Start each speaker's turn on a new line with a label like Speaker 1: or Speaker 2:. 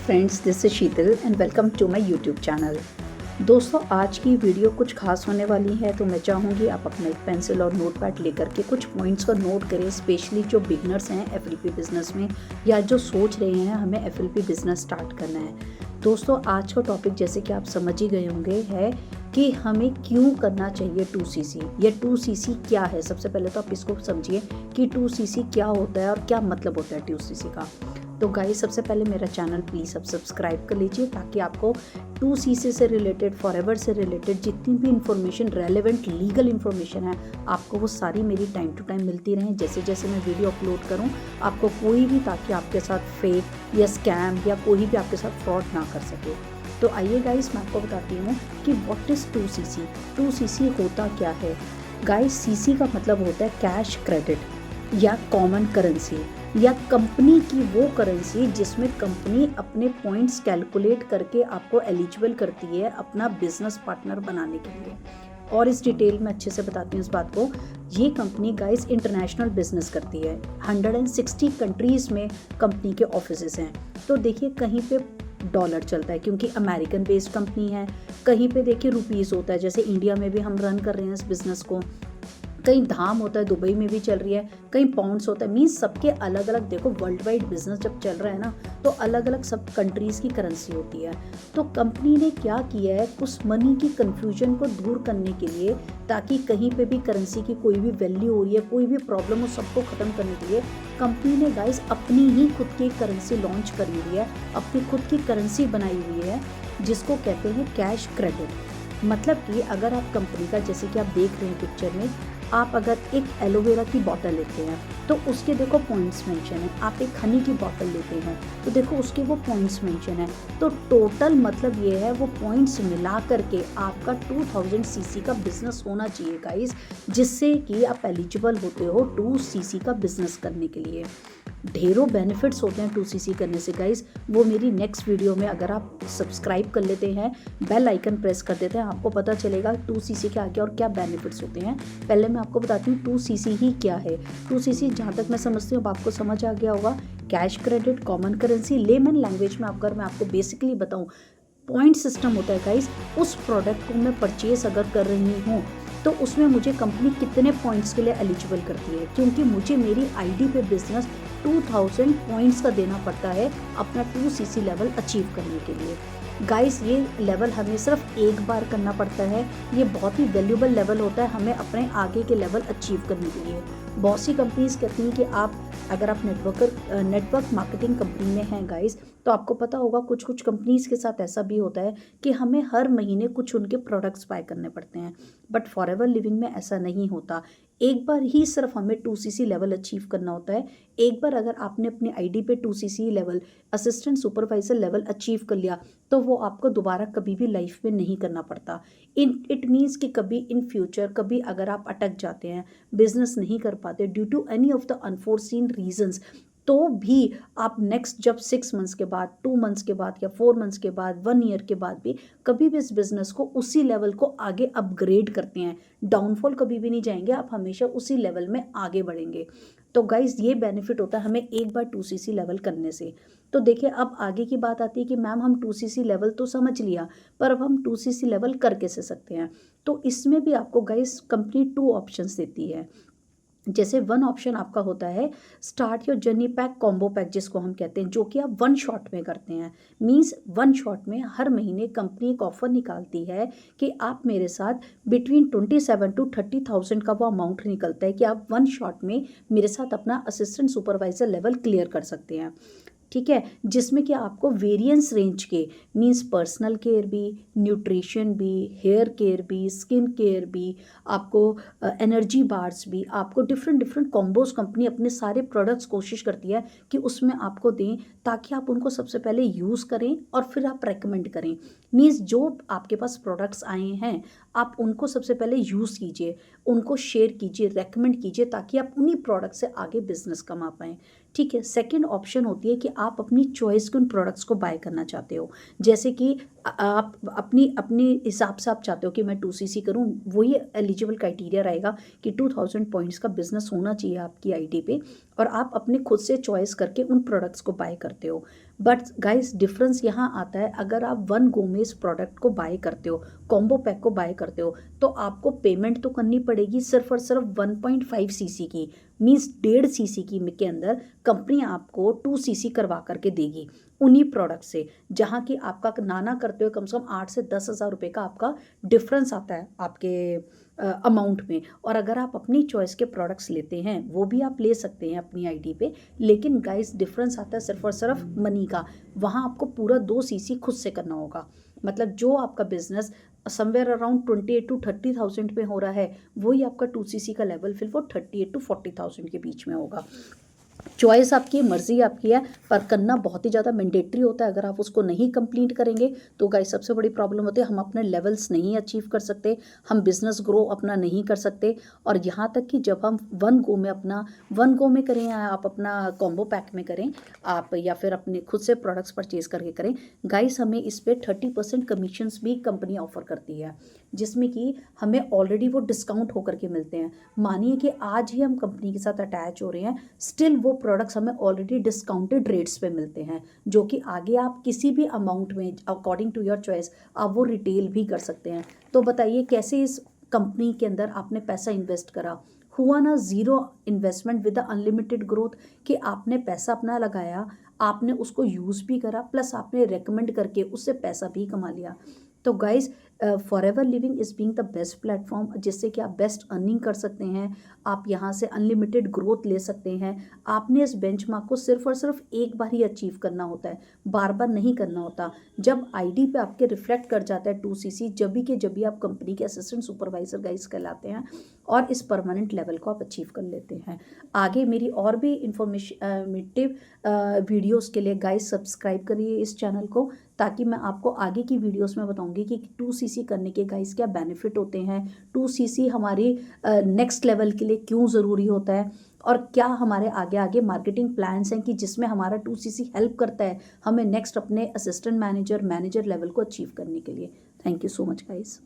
Speaker 1: Friends, this is Sheetal and welcome to my YouTube channel. दोस्तों, आज की वीडियो कुछ खास होने वाली है, तो मैं चाहूँगी आप अपना एक पेंसिल और नोटपैड लेकर के कुछ पॉइंट्स का नोट करें, स्पेशली जो बिगनर्स हैं एफएलपी बिजनेस में या जो सोच रहे हैं हमें एफएलपी बिजनेस स्टार्ट करना है। दोस्तों, आज का टॉपिक जैसे कि आप समझ ही गए होंगे है कि हमें क्यों करना चाहिए 2cc। ये 2cc क्या है? सबसे पहले तो आप इसको समझिए कि 2cc क्या होता है और क्या मतलब होता है 2cc का। तो गाइस, सबसे पहले मेरा चैनल प्लीज़ अब सब्सक्राइब कर लीजिए ताकि आपको 2cc से रिलेटेड, फॉरएवर से रिलेटेड जितनी भी इंफॉर्मेशन, रेलेवेंट लीगल इंफॉर्मेशन है, आपको वो सारी मेरी टाइम टू टाइम मिलती रहें। जैसे जैसे मैं वीडियो अपलोड करूं, आपको कोई भी ताकि आपके साथ फेक या स्कैम या कोई भी आपके साथ फ्रॉड ना कर सके। तो आइए गाइस, मैं आपको बताती हूँ कि व्हाट इज़ 2cc। 2cc होता क्या है गाइस? सीसी का मतलब होता है कैश क्रेडिट या कॉमन करेंसी या कंपनी की वो करेंसी जिसमें कंपनी अपने पॉइंट्स कैलकुलेट करके आपको एलिजिबल करती है अपना बिजनेस पार्टनर बनाने के लिए। और इस डिटेल में अच्छे से बताती हूँ इस बात को। ये कंपनी गाइस इंटरनेशनल बिजनेस करती है। 160 कंट्रीज़ में कंपनी के ऑफिसेस हैं। तो देखिए, कहीं पे डॉलर चलता है क्योंकि अमेरिकन बेस्ड कंपनी है, कहीं पे देखिए रुपीज़ होता है, जैसे इंडिया में भी हम रन कर रहे हैं इस बिज़नेस को। कहीं धाम होता है, दुबई में भी चल रही है, कहीं पाउंड्स होता है। मीन्स सबके अलग अलग, देखो वर्ल्ड वाइड बिजनेस जब चल रहा है ना, तो अलग अलग सब कंट्रीज़ की करेंसी होती है। तो कंपनी ने क्या किया है, उस मनी की कन्फ्यूजन को दूर करने के लिए, ताकि कहीं पे भी करेंसी की कोई भी वैल्यू हो रही है, कोई भी प्रॉब्लम हो, सबको ख़त्म करने के लिए कंपनी ने गाइस अपनी ही खुद की करेंसी लॉन्च करी हुई है, अपनी खुद की करेंसी बनाई हुई है, जिसको कहते हैं कैश क्रेडिट। मतलब कि अगर आप कंपनी का, जैसे कि आप देख रहे हैं पिक्चर में, आप अगर एक एलोवेरा की बॉटल लेते हैं तो उसके देखो पॉइंट्स मेंशन है। आप एक हनी की बॉटल लेते हैं तो देखो उसके वो पॉइंट्स मेंशन है। तो टोटल मतलब ये है, वो पॉइंट्स मिला करके आपका 2000 सीसी का बिजनेस होना चाहिए गाइस, जिससे कि आप एलिजिबल होते हो 2cc का बिजनेस करने के लिए। ढेरों बेनिफिट्स होते हैं 2cc करने से गाइस, वो मेरी नेक्स्ट वीडियो में अगर आप सब्सक्राइब कर लेते हैं, बेल आइकन प्रेस कर देते हैं, आपको पता चलेगा 2cc के आगे और क्या बेनिफिट्स होते हैं। पहले मैं आपको बताती हूँ 2cc ही क्या है। 2cc जहाँ तक मैं समझती हूँ, अब आपको समझ आ गया होगा। Cash credit, common currency, layman language में अगर मैं आपको बेसिकली बताऊँ, पॉइंट सिस्टम होता है गाइस। उस प्रोडक्ट को मैं परचेज अगर कर रही हूँ तो उसमें मुझे कंपनी कितने पॉइंट्स के लिए एलिजिबल करती है, क्योंकि मुझे मेरी आईडी पे बिजनेस 2000 पॉइंट्स का देना पड़ता है अपना 2cc लेवल अचीव करने के लिए। गाइस, ये लेवल हमें सिर्फ एक बार करना पड़ता है। ये बहुत ही वैल्यूबल लेवल होता है हमें अपने आगे के लेवल अचीव करने के लिए। बहुत सी कंपनीज कहती हैं कि आप अगर आप नेटवर्क मार्केटिंग कंपनी में हैं गाइस, तो आपको पता होगा कुछ कुछ कंपनीज के साथ ऐसा भी होता है कि हमें हर महीने कुछ उनके प्रोडक्ट्स बाय करने पड़ते हैं। बट फॉरएवर लिविंग में ऐसा नहीं होता। एक बार ही सिर्फ हमें 2cc लेवल अचीव करना होता है। एक बार अगर आपने अपनी आईडी पे 2cc level, assistant supervisor level achieve कर लिया, तो वो आपको दोबारा कभी भी लाइफ में नहीं करना पड़ता। इट मीन्स कि कभी इन फ्यूचर, कभी अगर आप अटक जाते हैं, बिजनेस नहीं कर पाते due to any of the unforeseen reasons, तो भी आप नेक्स्ट जब 6 मंथ्स के बाद, 2 मंथ्स के बाद या 4 मंथ्स के बाद, 1 ईयर के बाद भी कभी भी इस बिजनेस को उसी लेवल को आगे अपग्रेड करते हैं। डाउनफॉल कभी भी नहीं जाएंगे, आप हमेशा उसी लेवल में आगे बढ़ेंगे। तो गाइज, ये बेनिफिट होता है हमें एक बार 2cc लेवल करने से। तो देखिए, अब आगे की बात आती है कि मैम हम 2cc लेवल तो समझ लिया, पर अब हम 2cc लेवल कर कैसे सकते हैं? तो इसमें भी आपको गाइज कंपनी 2 ऑप्शंस देती है। जैसे वन ऑप्शन आपका होता है start your journey pack combo pack, जिसको हम कहते हैं, जो कि आप वन शॉट में करते हैं। मींस वन शॉट में हर महीने कंपनी एक ऑफर निकालती है कि आप मेरे साथ बिटवीन 27 to 30,000 का वो अमाउंट निकलता है कि आप वन शॉट में मेरे साथ अपना असिस्टेंट सुपरवाइजर लेवल क्लियर कर सकते हैं। ठीक है, जिसमें कि आपको वेरिएंस रेंज के, मींस पर्सनल केयर भी, न्यूट्रिशन भी, हेयर केयर भी, स्किन केयर भी, आपको एनर्जी बार्स भी, आपको डिफरेंट डिफरेंट कॉम्बोज कंपनी अपने सारे प्रोडक्ट्स कोशिश करती है कि उसमें आपको दें, ताकि आप उनको सबसे पहले यूज़ करें और फिर आप रेकमेंड करें। मींस जो आपके पास प्रोडक्ट्स आए हैं, आप उनको सबसे पहले यूज़ कीजिए, उनको शेयर कीजिए, रेकमेंड कीजिए, ताकि आप उन्हीं प्रोडक्ट से आगे बिजनेस कमा पाएँ। ठीक है, सेकंड ऑप्शन होती है कि आप अपनी चॉइस के उन प्रोडक्ट्स को बाय करना चाहते हो। जैसे कि आप अपनी अपने हिसाब से आप चाहते हो कि मैं 2cc करूं, वही एलिजिबल क्राइटेरिया रहेगा कि 2000 पॉइंट्स का बिजनेस होना चाहिए आपकी आईडी पे, और आप अपने खुद से चॉइस करके उन प्रोडक्ट्स को बाय करते हो। बट गाइस डिफरेंस यहाँ आता है, अगर आप वन गो में इस प्रोडक्ट को बाय करते हो, कॉम्बो पैक को बाय करते हो, तो आपको पेमेंट तो करनी पड़ेगी सिर्फ और सिर्फ 1.5 सीसी की, मीन्स 1.5 सीसी की के अंदर कंपनी आपको 2 सीसी करवा करके देगी उन्हीं प्रोडक्ट से, जहाँ की आपका नाना करते हुए कम से कम 8 से 10 हज़ार रुपये का आपका डिफरेंस आता है आपके अमाउंट में। और अगर आप अपनी चॉइस के प्रोडक्ट्स लेते हैं वो भी आप ले सकते हैं अपनी आईडी पे, लेकिन गाइस डिफरेंस आता है सिर्फ और सिर्फ मनी का। वहाँ आपको पूरा 2 सीसी खुद से करना होगा, मतलब जो आपका बिजनेस समवेयर अराउंड 28 to 30,000 में हो रहा है, वही आपका 2 सीसी का लेवल फिर वो 38 to 40,000 के बीच में होगा। चॉइस आपकी है, मर्जी आपकी है, पर करना बहुत ही ज़्यादा मैंडेटरी होता है। अगर आप उसको नहीं कंप्लीट करेंगे तो गाइस सबसे बड़ी प्रॉब्लम होती है, हम अपने लेवल्स नहीं अचीव कर सकते, हम बिजनेस ग्रो अपना नहीं कर सकते। और यहाँ तक कि जब हम वन गो में करें, या आप अपना कॉम्बो पैक में करें आप, या फिर अपने खुद से प्रोडक्ट्स परचेज करके करें, गाइस हमें इस पर 30% कमीशंस भी कंपनी ऑफर करती है, जिसमें कि हमें ऑलरेडी वो डिस्काउंट होकर के मिलते हैं। मानिए कि आज ही हम कंपनी के साथ अटैच हो रहे हैं, स्टिल वो प्रोडक्ट्स हमें ऑलरेडी डिस्काउंटेड रेट्स पे मिलते हैं, जो कि आगे आप किसी भी अमाउंट में अकॉर्डिंग टू योर चॉइस आप वो रिटेल भी कर सकते हैं। तो बताइए कैसे इस कंपनी के अंदर आपने पैसा इन्वेस्ट करा, हुआ ना zero investment with unlimited growth, कि आपने पैसा अपना लगाया, आपने उसको यूज़ भी करा, प्लस आपने रेकमेंड करके उससे पैसा भी कमा लिया। तो guys forever living is being the best platform, जिससे कि आप बेस्ट अर्निंग कर सकते हैं, आप यहाँ से अनलिमिटेड ग्रोथ ले सकते हैं। आपने इस बेंचमार्क को सिर्फ और सिर्फ एक बार ही अचीव करना होता है, बार बार नहीं करना होता। जब आईडी पे आपके रिफ्लेक्ट कर जाता है 2 सीसी, जब भी आप कंपनी के असिस्टेंट सुपरवाइजर गाइज कहलाते हैं, और इस परमानेंट लेवल को आप अचीव कर लेते हैं। आगे मेरी और भी इंफॉर्मेटिव वीडियोस के लिए गाइज सब्सक्राइब करिए इस चैनल को, ताकि मैं आपको आगे की वीडियोस में बताऊंगी कि 2 सीसी करने के गाइस क्या बेनिफिट होते हैं, 2 सीसी हमारी नेक्स्ट लेवल के लिए क्यों ज़रूरी होता है, और क्या हमारे आगे आगे मार्केटिंग प्लान्स हैं कि जिसमें हमारा 2 सीसी हेल्प करता है हमें नेक्स्ट अपने असिस्टेंट मैनेजर लेवल को अचीव करने के लिए। Thank you so much guys.